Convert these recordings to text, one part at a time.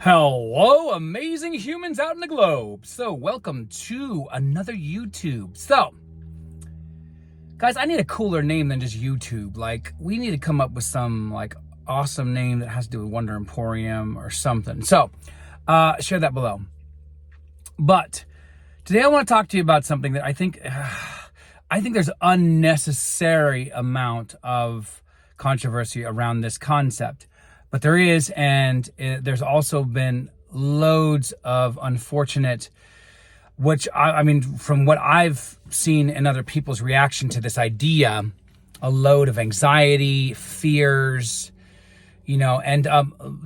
Hello, amazing humans out in the globe. So welcome to another YouTube. So, guys, I need a cooler name than just YouTube. Like, we need to come up with some awesome name that has to do with Wonder Emporium or something. So, share that below. But today I want to talk to you about something that I think there's unnecessary amount of controversy around this concept. But there is, and there's also been loads of unfortunate, which I mean, from what I've seen in other people's reaction to this idea, a load of anxiety, fears, and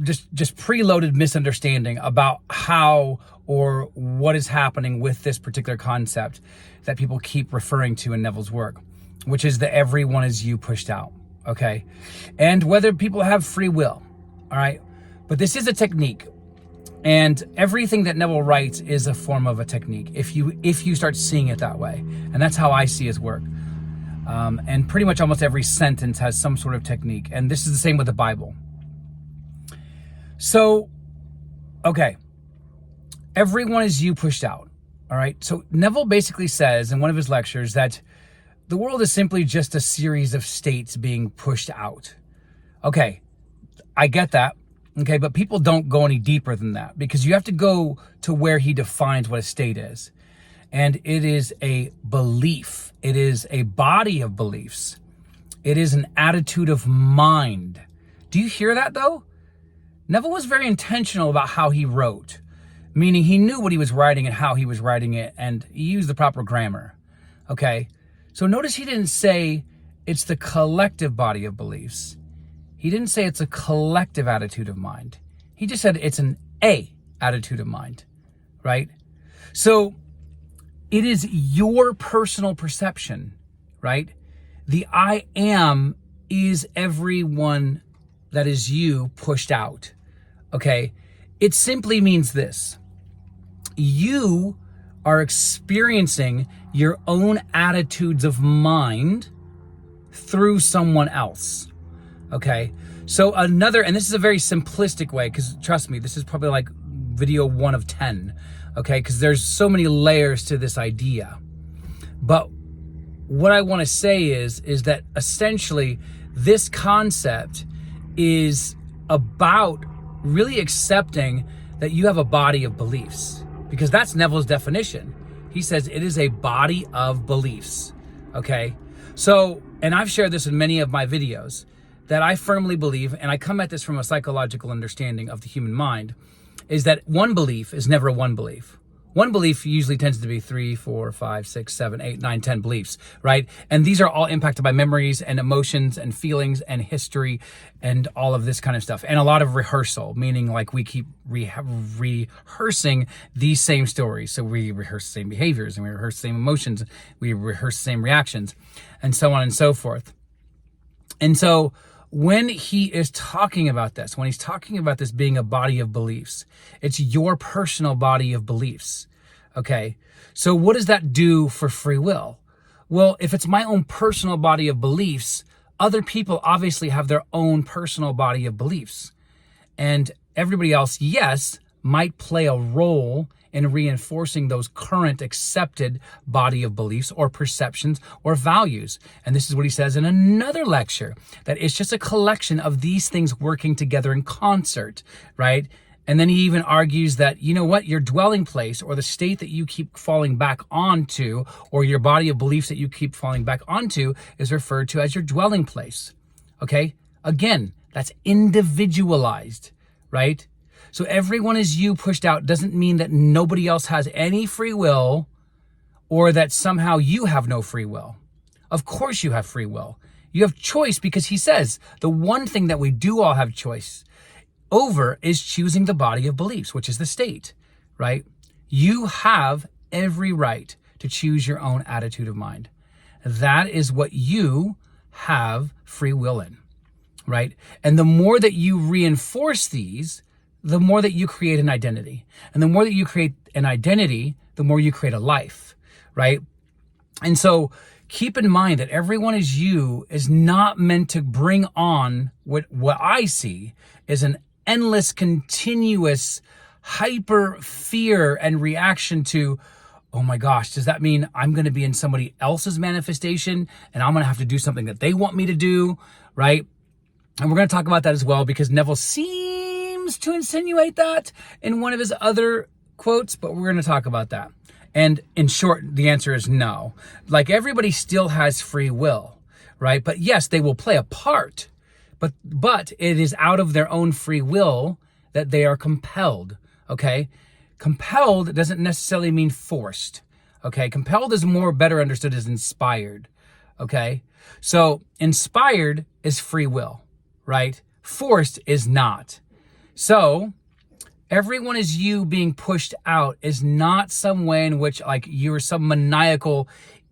just preloaded misunderstanding about how or what is happening with this particular concept that people keep referring to in Neville's work, which is the everyone is you pushed out, okay? And whether people have free will. All right. But this is a technique, and everything that Neville writes is a form of a technique if you start seeing it that way. And that's how I see his work. And pretty much almost every sentence has some sort of technique. And this is the same with the Bible. So, okay. Everyone is you pushed out. All right. So Neville basically says in one of his lectures that the world is simply just a series of states being pushed out. Okay. I get that, okay, but people don't go any deeper than that because you have to go to where he defines what a state is. And it is a belief. It is a body of beliefs. It is an attitude of mind. Do you hear that, though? Neville was very intentional about how he wrote, meaning he knew what he was writing and how he was writing it, and he used the proper grammar, okay? So notice he didn't say it's the collective body of beliefs. He didn't say it's a collective attitude of mind. He just said it's an A attitude of mind, right? So it is your personal perception, right? The I am is everyone that is you pushed out, okay? It simply means this. You are experiencing your own attitudes of mind through someone else. Okay, so and this is a very simplistic way, because trust me, this is probably like video 1 of 10, okay, because there's so many layers to this idea. But what I want to say is that essentially this concept is about really accepting that you have a body of beliefs, because that's Neville's definition. He says it is a body of beliefs, okay? So, and I've shared this in many of my videos, that I firmly believe, and I come at this from a psychological understanding of the human mind, is that one belief is never one belief. One belief usually tends to be 3, 4, 5, 6, 7, 8, 9, 10 beliefs, right? And these are all impacted by memories and emotions and feelings and history and all of this kind of stuff. And a lot of rehearsal, meaning like we keep rehearsing these same stories. So we rehearse the same behaviors and we rehearse the same emotions, we rehearse the same reactions, and so on and so forth. And so when he is talking about this, when he's talking about this being a body of beliefs, it's your personal body of beliefs, okay? So what does that do for free will? Well, if it's my own personal body of beliefs, other people obviously have their own personal body of beliefs. And everybody else, yes, might play a role in reinforcing those current accepted body of beliefs or perceptions or values. And this is what he says in another lecture, that it's just a collection of these things working together in concert, right? And then he even argues that, you know what, your dwelling place or the state that you keep falling back onto, or your body of beliefs that you keep falling back onto, is referred to as your dwelling place, okay? Again, that's individualized, right? So everyone is you pushed out doesn't mean that nobody else has any free will or that somehow you have no free will. Of course you have free will. You have choice, because he says the one thing that we do all have choice over is choosing the body of beliefs, which is the state, right? You have every right to choose your own attitude of mind. That is what you have free will in, right? And the more that you reinforce these, the more that you create an identity. And the more that you create an identity, the more you create a life, right? And so keep in mind that everyone is you is not meant to bring on what I see is an endless, continuous hyper fear and reaction to, oh my gosh, does that mean I'm going to be in somebody else's manifestation and I'm going to have to do something that they want me to do, right? And we're going to talk about that as well, because Neville seems to insinuate that in one of his other quotes, but we're going to talk about that. And in short, the answer is no. Like, everybody still has free will, right? But yes, they will play a part, but it is out of their own free will that they are compelled, okay? Compelled doesn't necessarily mean forced, okay? Compelled is more better understood as inspired, okay? So inspired is free will, right? Forced is not. So everyone is you being pushed out is not some way in which, like, you're some maniacal,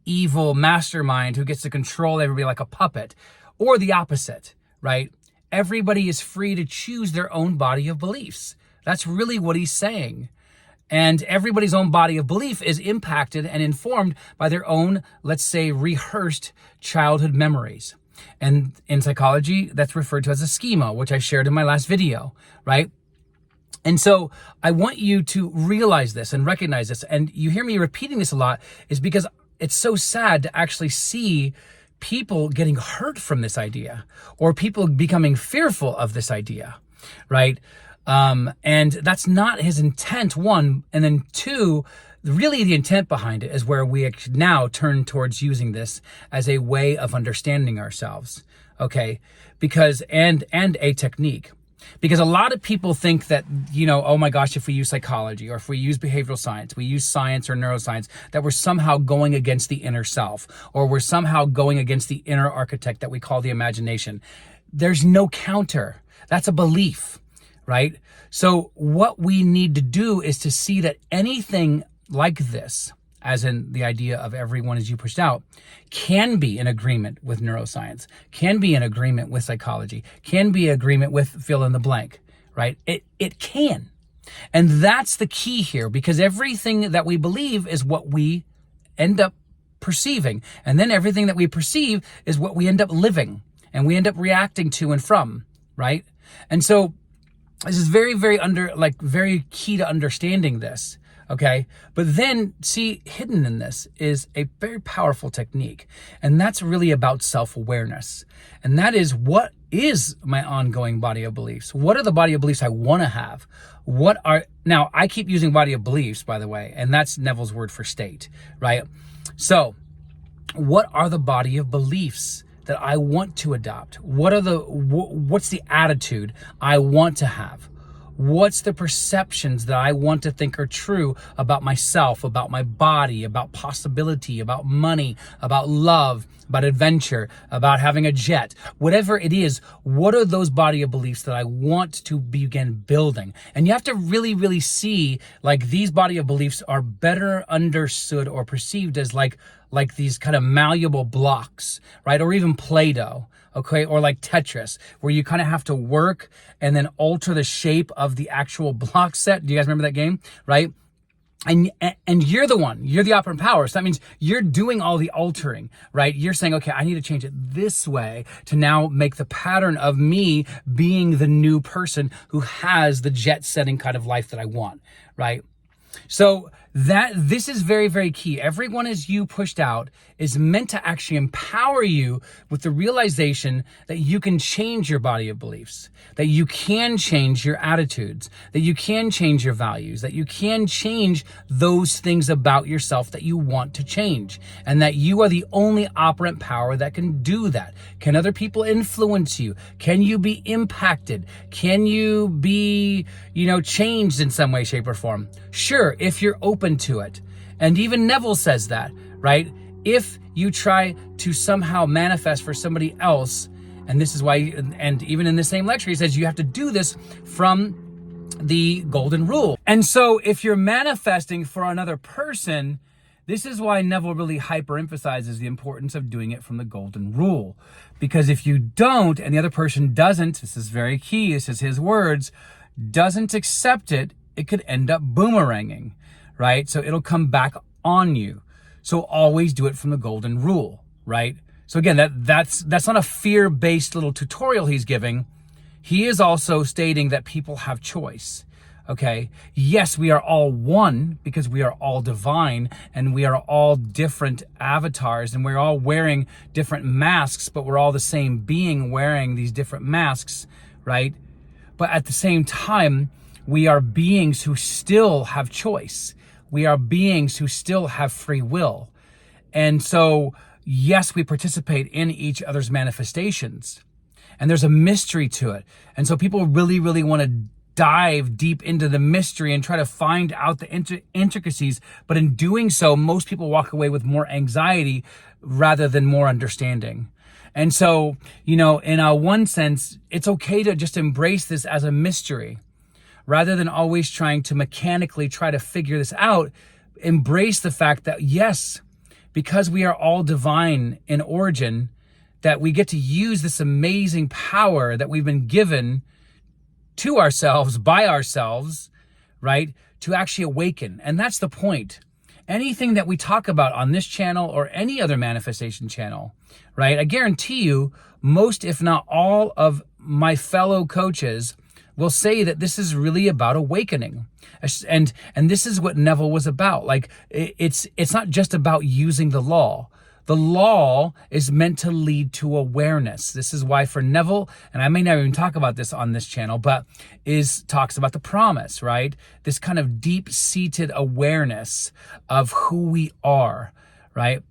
evil mastermind who gets to control everybody like a puppet, or the opposite, right? Everybody is free to choose their own body of beliefs. That's really what he's saying. And everybody's own body of belief is impacted and informed by their own, let's say, rehearsed childhood memories. And in psychology, that's referred to as a schema, which I shared in my last video, right? And so I want you to realize this and recognize this. And you hear me repeating this a lot is because it's so sad to actually see people getting hurt from this idea, or people becoming fearful of this idea, right? And that's not his intent, one. And then two, really the intent behind it is where we now turn towards using this as a way of understanding ourselves, okay? Because, and a technique. Because a lot of people think that, you know, oh my gosh, if we use psychology, or if we use behavioral science, we use science or neuroscience, that we're somehow going against the inner self, or we're somehow going against the inner architect that we call the imagination. There's no counter. That's a belief, right? So what we need to do is to see that anything like this, as in the idea of everyone as you pushed out, can be in agreement with neuroscience, can be in agreement with psychology, can be in agreement with fill in the blank, right? It can. And that's the key here, because everything that we believe is what we end up perceiving. And then everything that we perceive is what we end up living and we end up reacting to and from, right? And so this is very, very key to understanding this. Okay. But then see, hidden in this is a very powerful technique. And that's really about self-awareness. And that is, what is my ongoing body of beliefs? What are the body of beliefs I want to have? Now I keep using body of beliefs, by the way, and that's Neville's word for state, right? So what are the body of beliefs that I want to adopt? What's the attitude I want to have? What's the perceptions that I want to think are true about myself, about my body, about possibility, about money, about love, about adventure, about having a jet? Whatever it is, what are those body of beliefs that I want to begin building? And you have to really, really see, like, these body of beliefs are better understood or perceived as like these kind of malleable blocks, right? Or even Play-Doh. Okay, or like Tetris, where you kind of have to work and then alter the shape of the actual block set. Do you guys remember that game, right? And you're the operant power. So that means you're doing all the altering, right? You're saying, okay, I need to change it this way to now make the pattern of me being the new person who has the jet setting kind of life that I want, right? So this is very, very key. Everyone as you pushed out is meant to actually empower you with the realization that you can change your body of beliefs, that you can change your attitudes, that you can change your values, that you can change those things about yourself that you want to change, and that you are the only operant power that can do that. Can other people influence you? Can you be impacted? Can you be, changed in some way, shape, or form? Sure, if you're open to it. And even Neville says that, right? If you try to somehow manifest for somebody else, and this is why, and even in the same lecture, he says you have to do this from the golden rule. And so if you're manifesting for another person, this is why Neville really hyper-emphasizes the importance of doing it from the golden rule. Because if you don't, and the other person doesn't, this is very key, this is his words, doesn't accept it, it could end up boomeranging, right? So it'll come back on you. So always do it from the golden rule, right? So again, that's not a fear-based little tutorial he's giving. he is also stating that people have choice. Okay. Yes, we are all one because we are all divine and we are all different avatars and we're all wearing different masks, but we're all the same being wearing these different masks, right? But at the same time, we are beings who still have choice. We are beings who still have free will. And so, yes, we participate in each other's manifestations. And there's a mystery to it. And so people really, really want to dive deep into the mystery and try to find out the intricacies. But in doing so, most people walk away with more anxiety rather than more understanding. And so, in one sense, it's okay to just embrace this as a mystery rather than always trying to mechanically try to figure this out. Embrace the fact that, yes, because we are all divine in origin, that we get to use this amazing power that we've been given to ourselves, by ourselves, right? To actually awaken. And that's the point. Anything that we talk about on this channel or any other manifestation channel, right? I guarantee you, most, if not all of my fellow coaches will say that this is really about awakening. And this is what Neville was about. Like, it's not just about using the law. The law is meant to lead to awareness. This is why for Neville, and I may not even talk about this on this channel, but talks about the promise, right? This kind of deep-seated awareness of who we are, right?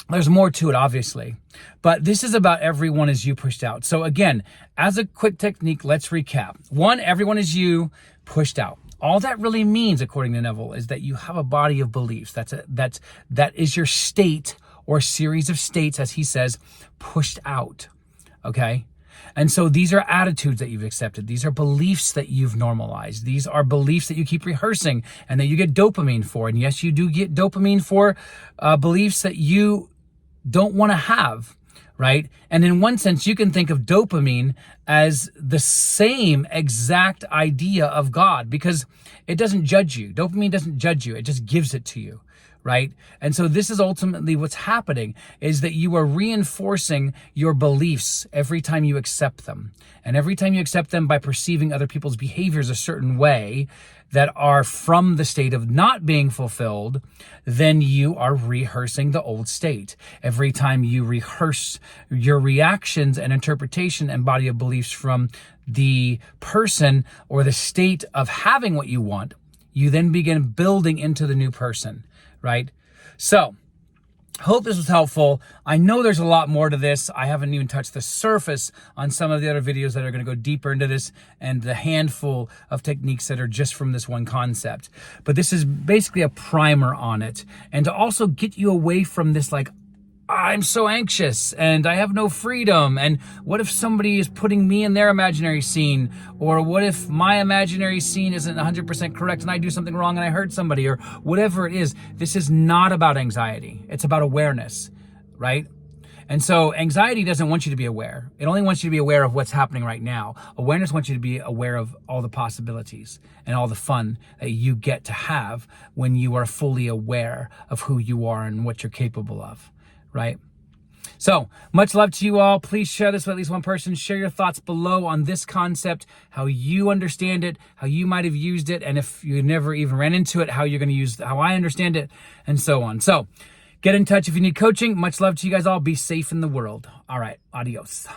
There's more to it, obviously, but this is about everyone is you pushed out. So again, as a quick technique, let's recap. 1, everyone is you pushed out. All that really means, according to Neville, is that you have a body of beliefs. That is your state or series of states, as he says, pushed out, okay? And so these are attitudes that you've accepted. These are beliefs that you've normalized. These are beliefs that you keep rehearsing and that you get dopamine for. And yes, you do get dopamine for beliefs that you don't want to have, right? And in one sense, you can think of dopamine as the same exact idea of God because it doesn't judge you. Dopamine doesn't judge you. It just gives it to you. Right? And so this is ultimately what's happening is that you are reinforcing your beliefs every time you accept them. And every time you accept them by perceiving other people's behaviors a certain way that are from the state of not being fulfilled, then you are rehearsing the old state. Every time you rehearse your reactions and interpretation and body of beliefs from the person or the state of having what you want, you then begin building into the new person. Right? So, hope this was helpful. I know there's a lot more to this. I haven't even touched the surface on some of the other videos that are going to go deeper into this and the handful of techniques that are just from this one concept. But this is basically a primer on it. And to also get you away from this like, I'm so anxious and I have no freedom. And what if somebody is putting me in their imaginary scene? Or what if my imaginary scene isn't 100% correct and I do something wrong and I hurt somebody or whatever it is? This is not about anxiety. It's about awareness, right? And so anxiety doesn't want you to be aware. It only wants you to be aware of what's happening right now. Awareness wants you to be aware of all the possibilities and all the fun that you get to have when you are fully aware of who you are and what you're capable of. Right? So much love to you all. Please share this with at least one person. Share your thoughts below on this concept, how you understand it, how you might have used it, and if you never even ran into it, how you're going to use how I understand it, and so on. So get in touch if you need coaching. Much love to you guys all. Be safe in the world. All right. Adios.